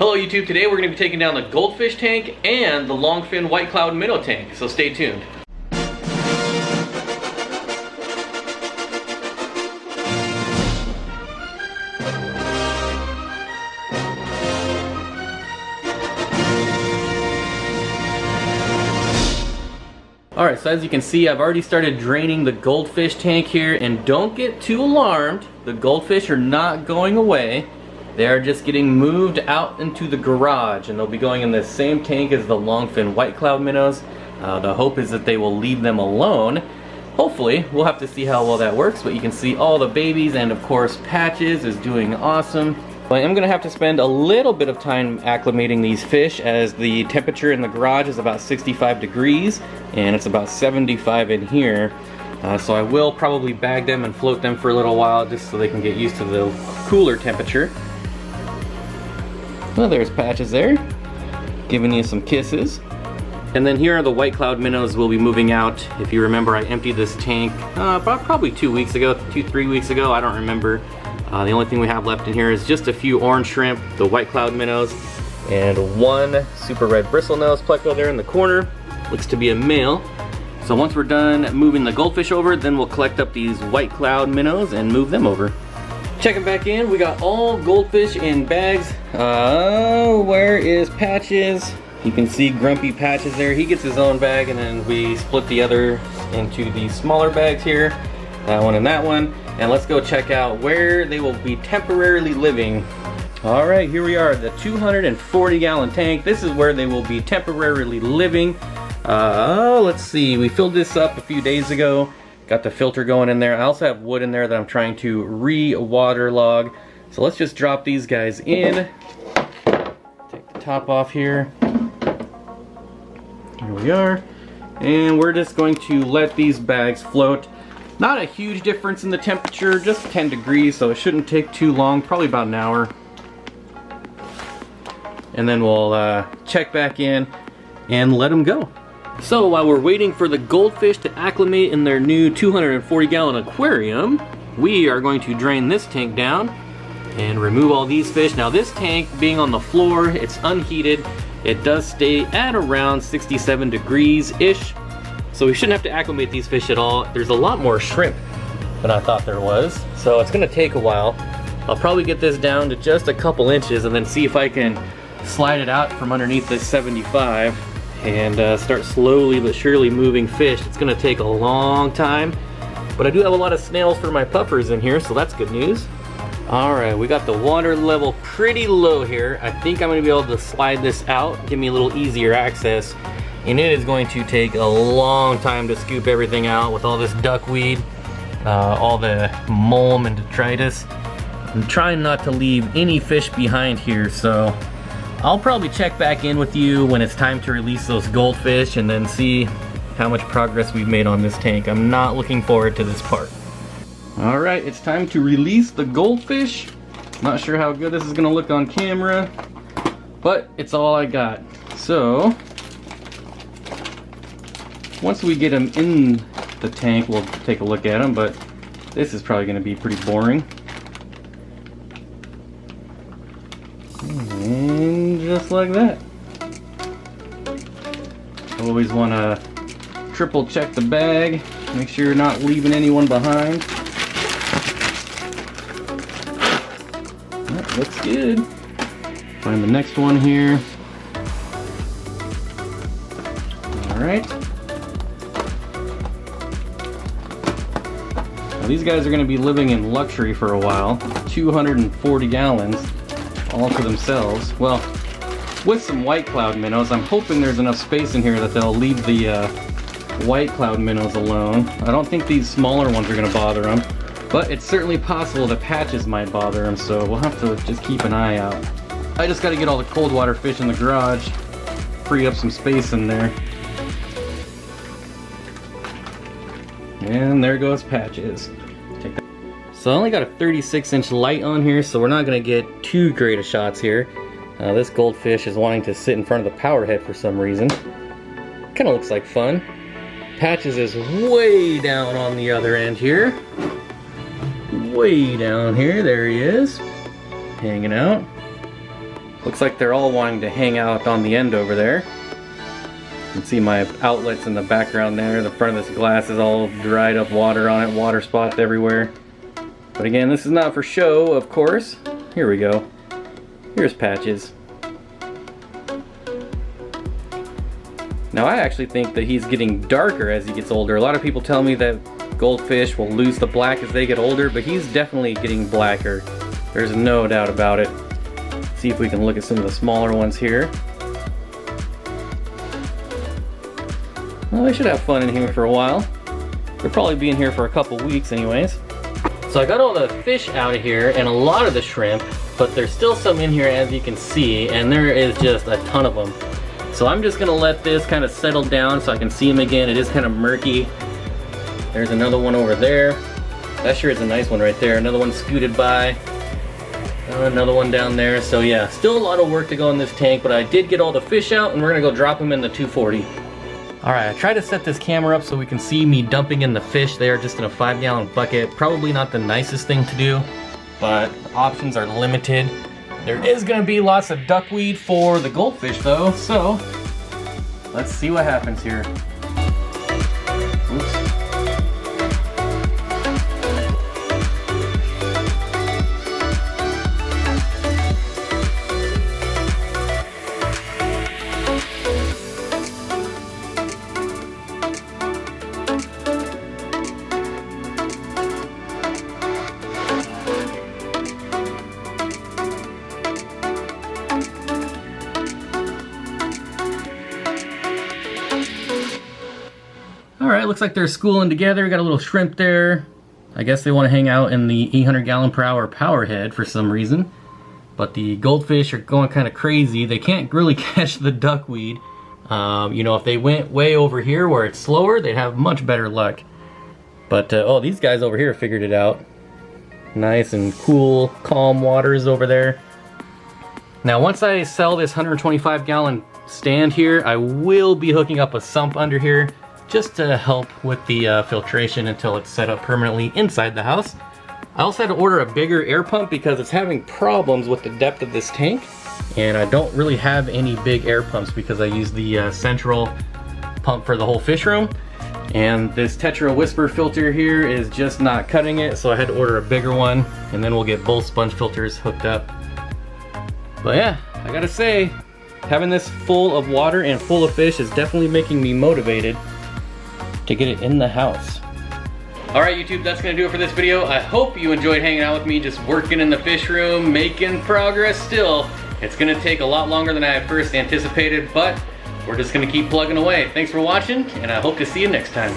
Hello YouTube, today we're going to be taking down the Goldfish tank and the Longfin White Cloud Minnow tank, so stay tuned. Alright, so as you can see, I've already started draining the goldfish tank here, and don't get too alarmed. The goldfish are not going away. They are just getting moved out into the garage, and they'll be going in the same tank as the Longfin White Cloud Minnows. The hope is that they will leave them alone. Hopefully, we'll have to see how well that works, but you can see all the babies, and of course Patches is doing awesome. I am going to have to spend a little bit of time acclimating these fish, as the temperature in the garage is about 65 degrees and it's about 75 in here. So I will probably bag them and float them for a little while just so they can get used to the cooler temperature. Well, there's Patches there, giving you some kisses. And then here are the White Cloud Minnows we'll be moving out. If you remember, I emptied this tank probably 2 weeks ago, 3 weeks ago, I don't remember. The only thing we have left in here is just a few orange shrimp, the White Cloud Minnows, and one super red bristlenose pleco there in the corner. Looks to be a male. So once we're done moving the goldfish over, then we'll collect up these White Cloud Minnows and move them over. Checking back in, we got all goldfish in bags. Where is Patches? You can see Grumpy Patches there. He gets his own bag, and then we split the other into the smaller bags here. That one and that one. And let's go check out where they will be temporarily living. All right, here we are, the 240-gallon tank. This is where they will be temporarily living. Let's see, we filled this up a few days ago. Got the filter going in there. I also have wood in there that I'm trying to re-waterlog. So let's just drop these guys in. Take the top off here. Here we are. And we're just going to let these bags float. Not a huge difference in the temperature, just 10 degrees, so it shouldn't take too long, probably about an hour. And then we'll check back in and let them go. So while we're waiting for the goldfish to acclimate in their new 240-gallon aquarium, we are going to drain this tank down and remove all these fish. Now this tank being on the floor, it's unheated. It does stay at around 67 degrees-ish. So we shouldn't have to acclimate these fish at all. There's a lot more shrimp than I thought there was. So it's gonna take a while. I'll probably get this down to just a couple inches and then see if I can slide it out from underneath this 75 and start slowly but surely moving fish. It's gonna take a long time, but I do have a lot of snails for my puffers in here, so that's good news. All right, we got the water level pretty low here. I think I'm gonna be able to slide this out, give me a little easier access. And it is going to take a long time to scoop everything out with all this duckweed, all the mulm and detritus. I'm trying not to leave any fish behind here, so I'll probably check back in with you when it's time to release those goldfish and then see how much progress we've made on this tank. I'm not looking forward to this part. All right, it's time to release the goldfish. Not sure how good this is gonna look on camera, but it's all I got. So once we get them in the tank, we'll take a look at them, but this is probably going to be pretty boring. And just like that. Always want to triple check the bag, make sure you're not leaving anyone behind. That looks good. Find the next one here. All right. These guys are going to be living in luxury for a while. 240 gallons all to themselves. Well, with some White Cloud Minnows, I'm hoping there's enough space in here that they'll leave the White Cloud Minnows alone. I don't think these smaller ones are going to bother them, but it's certainly possible that Patches might bother them, so we'll have to just keep an eye out. I just got to get all the cold water fish in the garage, free up some space in there. And there goes Patches. So I only got a 36-inch light on here, so we're not going to get too great of shots here. This goldfish is wanting to sit in front of the power head for some reason. Kind of looks like fun. Patches is way down on the other end here. Way down here, there he is. Hanging out. Looks like they're all wanting to hang out on the end over there. You can see my outlets in the background there. The front of this glass is all dried up water on it, water spots everywhere. But again, this is not for show, of course. Here we go. Here's Patches. Now I actually think that he's getting darker as he gets older. A lot of people tell me that goldfish will lose the black as they get older, but he's definitely getting blacker. There's no doubt about it. Let's see if we can look at some of the smaller ones here. Well, they should have fun in here for a while. They'll probably be in here for a couple weeks anyways. So I got all the fish out of here and a lot of the shrimp, but there's still some in here as you can see, and there is just a ton of them. So I'm just gonna let this kind of settle down so I can see them again. It is kind of murky. There's another one over there. That sure is a nice one right there. Another one scooted by. Another one down there. So yeah, still a lot of work to go in this tank, but I did get all the fish out and we're gonna go drop them in the 240. All right, I tried to set this camera up so we can see me dumping in the fish there just in a 5-gallon bucket. Probably not the nicest thing to do, but options are limited. There is gonna be lots of duckweed for the goldfish though, so let's see what happens here. Oops. Alright, looks like they're schooling together. Got a little shrimp there. I guess they want to hang out in the 800 gallon per hour power head for some reason. But the goldfish are going kind of crazy. They can't really catch the duckweed. You know, if they went way over here where it's slower, they'd have much better luck. But, oh, these guys over here figured it out. Nice and cool, calm waters over there. Now, once I sell this 125 gallon stand here, I will be hooking up a sump under here just to help with the filtration until it's set up permanently inside the house. I also had to order a bigger air pump because it's having problems with the depth of this tank, and I don't really have any big air pumps because I use the central pump for the whole fish room, and this Tetra Whisper filter here is just not cutting it, so I had to order a bigger one, and then we'll get both sponge filters hooked up. But yeah, I gotta say, having this full of water and full of fish is definitely making me motivated to get it in the house. Alright YouTube, that's gonna do it for this video. I hope you enjoyed hanging out with me, just working in the fish room, making progress still. It's gonna take a lot longer than I had first anticipated, but we're just gonna keep plugging away. Thanks for watching, and I hope to see you next time.